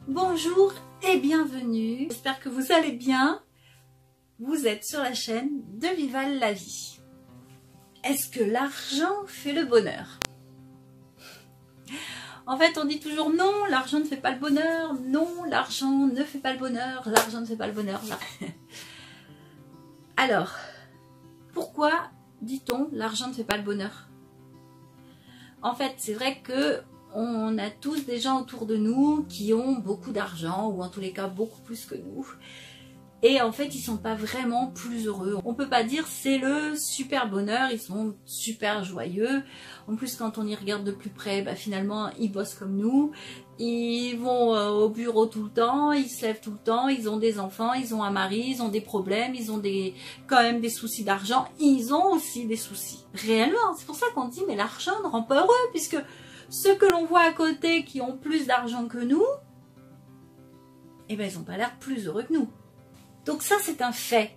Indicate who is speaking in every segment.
Speaker 1: Bonjour et bienvenue, j'espère que vous allez bien. Vous êtes sur la chaîne de Vival la vie. Est-ce que l'argent fait le bonheur? En fait, on dit toujours non, l'argent ne fait pas le bonheur, non, l'argent ne fait pas le bonheur, l'argent ne fait pas le bonheur. Alors, pourquoi dit-on l'argent ne fait pas le bonheur? En fait, c'est vrai que on a tous des gens autour de nous qui ont beaucoup d'argent, ou en tous les cas beaucoup plus que nous. Et en fait, ils sont pas vraiment plus heureux. On peut pas dire c'est le super bonheur, ils sont super joyeux. En plus, quand on y regarde de plus près, bah, finalement, ils bossent comme nous. Ils vont au bureau tout le temps, ils se lèvent tout le temps, ils ont des enfants, ils ont un mari, ils ont des problèmes, ils ont quand même des soucis d'argent. Ils ont aussi des soucis, réellement. C'est pour ça qu'on dit, mais l'argent ne rend pas heureux, puisque ceux que l'on voit à côté qui ont plus d'argent que nous, eh ben, ils n'ont pas l'air plus heureux que nous. Donc ça, c'est un fait.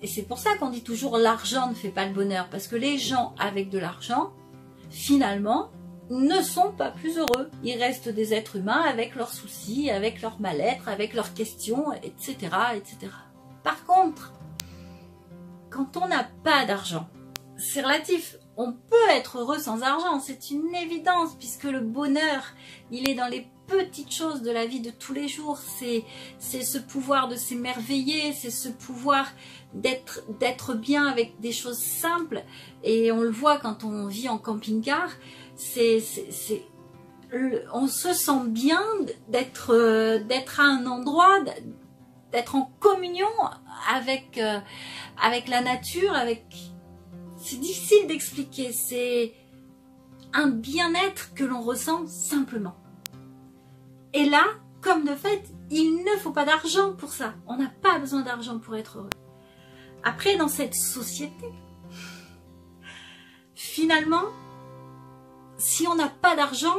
Speaker 1: Et c'est pour ça qu'on dit toujours l'argent ne fait pas le bonheur. Parce que les gens avec de l'argent, finalement, ne sont pas plus heureux. Ils restent des êtres humains avec leurs soucis, avec leur mal-être, avec leurs questions, etc., etc. Par contre, quand on n'a pas d'argent, c'est relatif. On peut être heureux sans argent, c'est une évidence, puisque le bonheur, il est dans les petites choses de la vie de tous les jours. C'est ce pouvoir de s'émerveiller, c'est ce pouvoir d'être bien avec des choses simples. Et on le voit quand on vit en camping-car, on se sent bien d'être à un endroit, d'être en communion avec la nature, c'est difficile d'expliquer, c'est un bien-être que l'on ressent simplement. Et là, comme de fait, il ne faut pas d'argent pour ça. On n'a pas besoin d'argent pour être heureux. Après, dans cette société, finalement, si on n'a pas d'argent,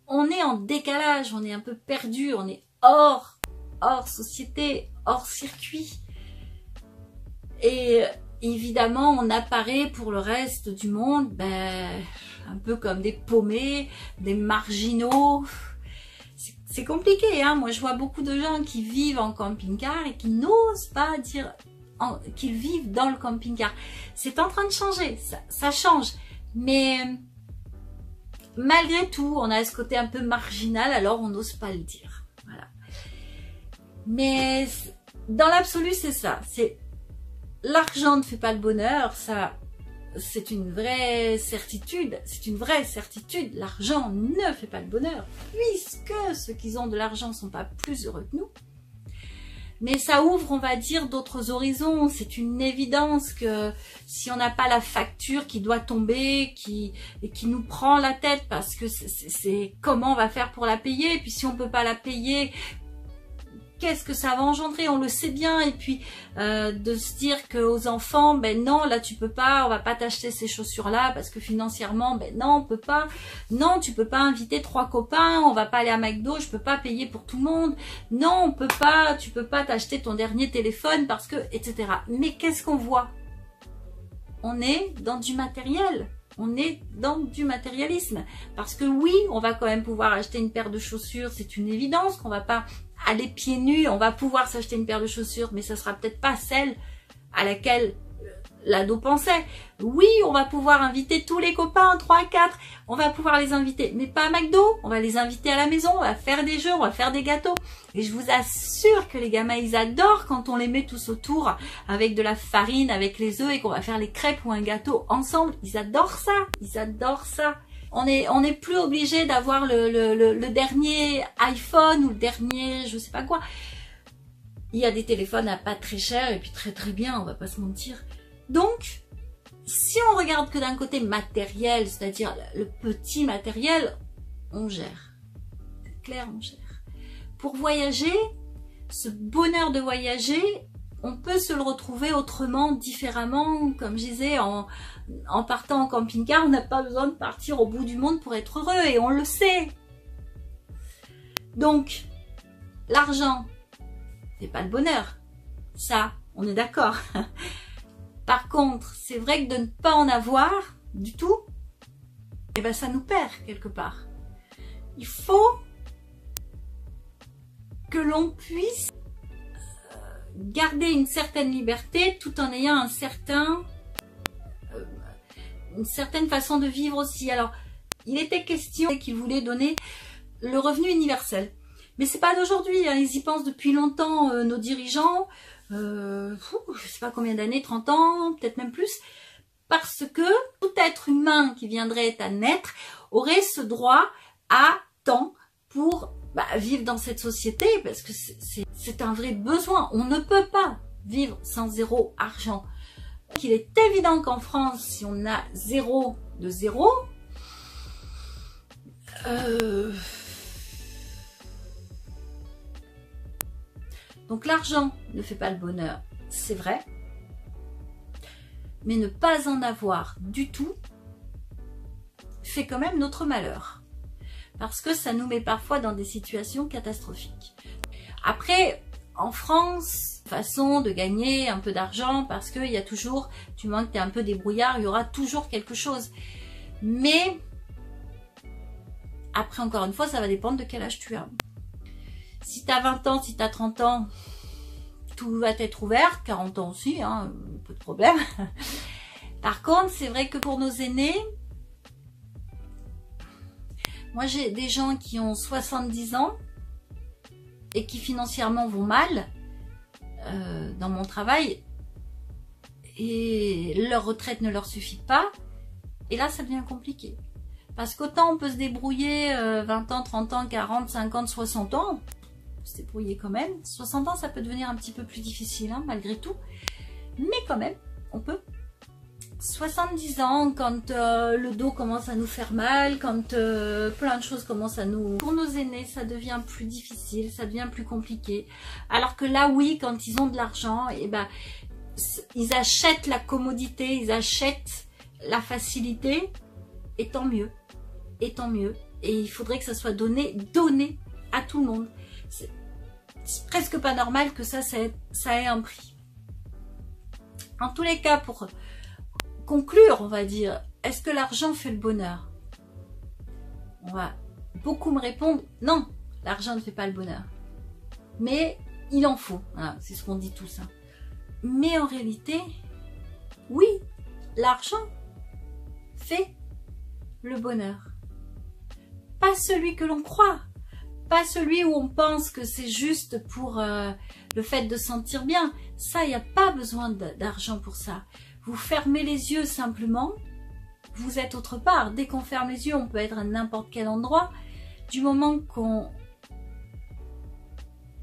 Speaker 1: on est en décalage, on est un peu perdu, on est hors société, hors circuit. Et évidemment, on apparaît pour le reste du monde, un peu comme des paumés, des marginaux. C'est compliqué, hein. Moi, je vois beaucoup de gens qui vivent en camping-car et qui n'osent pas dire qu'ils vivent dans le camping-car. C'est en train de changer, ça change. Mais malgré tout, on a ce côté un peu marginal, alors on n'ose pas le dire. Voilà. Mais dans l'absolu, c'est ça. L'argent ne fait pas le bonheur, ça, c'est une vraie certitude. C'est une vraie certitude. L'argent ne fait pas le bonheur, puisque ceux qui ont de l'argent ne sont pas plus heureux que nous. Mais ça ouvre, on va dire, d'autres horizons. C'est une évidence que si on n'a pas la facture qui doit tomber, qui nous prend la tête, parce que c'est comment on va faire pour la payer. Et puis si on ne peut pas la payer, qu'est-ce que ça va engendrer? On le sait bien. Et puis de se dire qu'aux enfants, ben non, là tu peux pas, on va pas t'acheter ces chaussures-là parce que financièrement, ben non, on peut pas. Non, tu peux pas inviter 3 copains, on va pas aller à McDo, je peux pas payer pour tout le monde. Non, on peut pas, tu peux pas t'acheter ton dernier téléphone parce que, etc. Mais qu'est-ce qu'on voit? On est dans du matériel. On est dans du matérialisme. Parce que oui, on va quand même pouvoir acheter une paire de chaussures, c'est une évidence qu'on va pas aller pieds nus, on va pouvoir s'acheter une paire de chaussures, mais ça sera peut-être pas celle à laquelle l'ado pensait. Oui, on va pouvoir inviter tous les copains, 3, 4, on va pouvoir les inviter, mais pas à McDo, on va les inviter à la maison, on va faire des jeux, on va faire des gâteaux. Et je vous assure que les gamins, ils adorent quand on les met tous autour avec de la farine, avec les œufs et qu'on va faire les crêpes ou un gâteau ensemble. Ils adorent ça, ils adorent ça. On n'est plus obligé d'avoir le dernier iPhone ou le dernier je sais pas quoi. Il y a des téléphones à pas très cher et puis très très bien, on va pas se mentir. Donc, si on regarde que d'un côté matériel, c'est-à-dire le petit matériel, on gère. C'est clair, on gère. Pour voyager, ce bonheur de voyager, on peut se le retrouver autrement, différemment. Comme je disais, en partant en camping-car, on n'a pas besoin de partir au bout du monde pour être heureux, et on le sait. Donc, l'argent, c'est pas le bonheur. Ça, on est d'accord. Par contre, c'est vrai que de ne pas en avoir du tout, eh ben ça nous perd quelque part. Il faut que l'on puisse garder une certaine liberté tout en ayant une certaine façon de vivre aussi. Alors, il était question qu'il voulait donner le revenu universel. Mais c'est pas d'aujourd'hui, hein. Ils y pensent depuis longtemps, nos dirigeants, je sais pas combien d'années, 30 ans, peut-être même plus, parce que tout être humain qui viendrait à naître aurait ce droit à temps pour vivre dans cette société, parce que c'est un vrai besoin. On ne peut pas vivre sans zéro argent. Il est évident qu'en France, si on a zéro de zéro, donc l'argent ne fait pas le bonheur, c'est vrai, mais ne pas en avoir du tout fait quand même notre malheur, parce que ça nous met parfois dans des situations catastrophiques. Après, en France, façon de gagner un peu d'argent, parce qu'il y a toujours, du moment que tu es un peu débrouillard, il y aura toujours quelque chose. Mais, après encore une fois, ça va dépendre de quel âge tu as. Si tu as 20 ans, si tu as 30 ans, tout va être ouvert, 40 ans aussi, hein, peu de problème. Par contre, c'est vrai que pour nos aînés, moi j'ai des gens qui ont 70 ans et qui financièrement vont mal dans mon travail et leur retraite ne leur suffit pas, et là ça devient compliqué. Parce qu'autant on peut se débrouiller 20 ans, 30 ans, 40, 50, 60 ans, se débrouiller quand même. 60 ans ça peut devenir un petit peu plus difficile hein, malgré tout, mais quand même on peut. 70 ans, quand le dos commence à nous faire mal, quand plein de choses commencent à nous... Pour nos aînés, ça devient plus difficile, ça devient plus compliqué. Alors que là, oui, quand ils ont de l'argent, ils achètent la commodité, ils achètent la facilité, et tant mieux. Et tant mieux. Et il faudrait que ça soit donné à tout le monde. C'est presque pas normal que ça ait un prix. En tous les cas, pour conclure, on va dire, est-ce que l'argent fait le bonheur? On va beaucoup me répondre, non, l'argent ne fait pas le bonheur. Mais il en faut, voilà, c'est ce qu'on dit tous. Hein. Mais en réalité, oui, l'argent fait le bonheur. Pas celui que l'on croit, pas celui où on pense que c'est juste pour le fait de se sentir bien. Ça, il n'y a pas besoin d'argent pour ça. Vous fermez les yeux simplement, vous êtes autre part. Dès qu'on ferme les yeux, on peut être à n'importe quel endroit. Du moment qu'on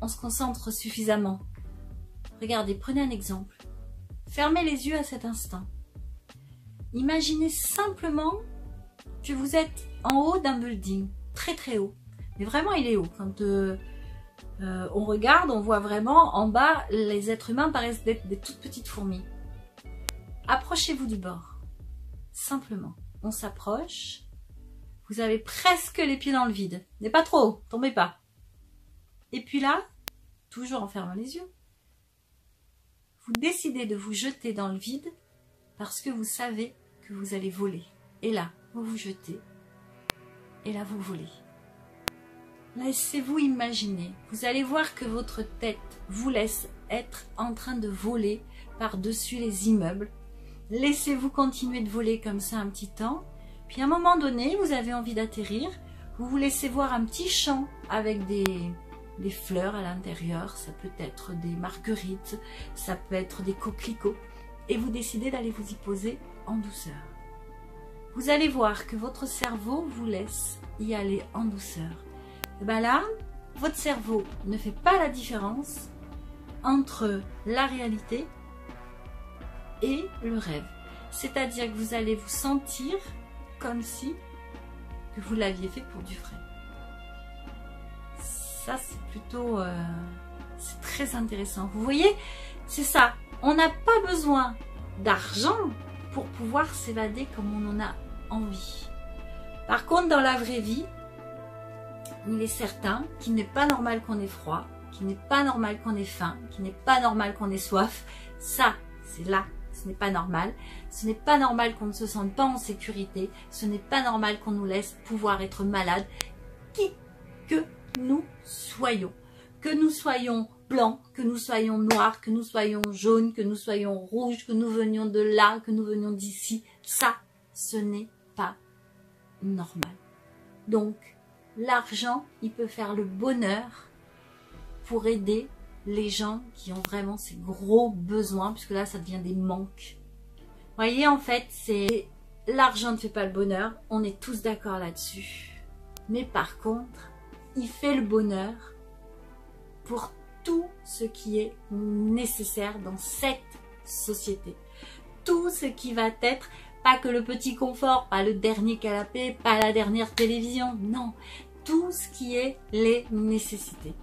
Speaker 1: se concentre suffisamment. Regardez, prenez un exemple. Fermez les yeux à cet instant. Imaginez simplement que vous êtes en haut d'un building, très très haut. Mais vraiment, il est haut. Quand on regarde, on voit vraiment en bas, les êtres humains paraissent être des toutes petites fourmis. Approchez-vous du bord. Simplement. On s'approche. Vous avez presque les pieds dans le vide. Mais pas trop, tombez pas. Et puis là, toujours en fermant les yeux, vous décidez de vous jeter dans le vide parce que vous savez que vous allez voler. Et là, vous vous jetez. Et là, vous volez. Laissez-vous imaginer. Vous allez voir que votre tête vous laisse être en train de voler par-dessus les immeubles. Laissez-vous continuer de voler comme ça un petit temps. Puis à un moment donné, vous avez envie d'atterrir. Vous vous laissez voir un petit champ avec des fleurs à l'intérieur. Ça peut être des marguerites, ça peut être des coquelicots. Et vous décidez d'aller vous y poser en douceur. Vous allez voir que votre cerveau vous laisse y aller en douceur. Et bien là, votre cerveau ne fait pas la différence entre la réalité et le rêve. C'est-à-dire que vous allez vous sentir comme si que vous l'aviez fait pour du vrai. Ça, c'est plutôt... c'est très intéressant. Vous voyez, c'est ça. On n'a pas besoin d'argent pour pouvoir s'évader comme on en a envie. Par contre, dans la vraie vie, il est certain qu'il n'est pas normal qu'on ait froid, qu'il n'est pas normal qu'on ait faim, qu'il n'est pas normal qu'on ait soif. Ça, c'est là. Ce n'est pas normal. Ce n'est pas normal qu'on ne se sente pas en sécurité. Ce n'est pas normal qu'on nous laisse pouvoir être malade, qui que nous soyons. Que nous soyons blancs, que nous soyons noirs, que nous soyons jaunes, que nous soyons rouges, que nous venions de là, que nous venions d'ici, ça, ce n'est pas normal. Donc, l'argent, il peut faire le bonheur pour aider les gens qui ont vraiment ces gros besoins, puisque là, ça devient des manques. Vous voyez, en fait, c'est l'argent ne fait pas le bonheur, on est tous d'accord là-dessus. Mais par contre, il fait le bonheur pour tout ce qui est nécessaire dans cette société. Tout ce qui va être, pas que le petit confort, pas le dernier canapé, pas la dernière télévision, non. Tout ce qui est les nécessités.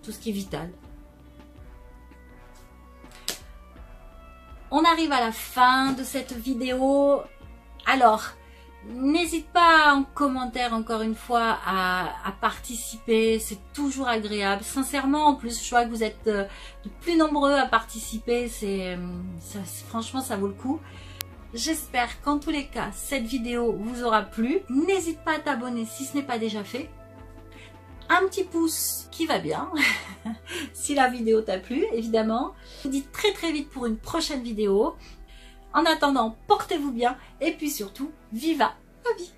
Speaker 1: Tout ce qui est vital. On arrive à la fin de cette vidéo. Alors, n'hésite pas en commentaire encore une fois à participer, c'est toujours agréable. Sincèrement, en plus, je vois que vous êtes de plus nombreux à participer, franchement, ça vaut le coup. J'espère qu'en tous les cas, cette vidéo vous aura plu. N'hésite pas à t'abonner si ce n'est pas déjà fait. Un petit pouce qui va bien, si la vidéo t'a plu, évidemment. Je vous dis très vite pour une prochaine vidéo. En attendant, portez-vous bien et puis surtout, viva la vie!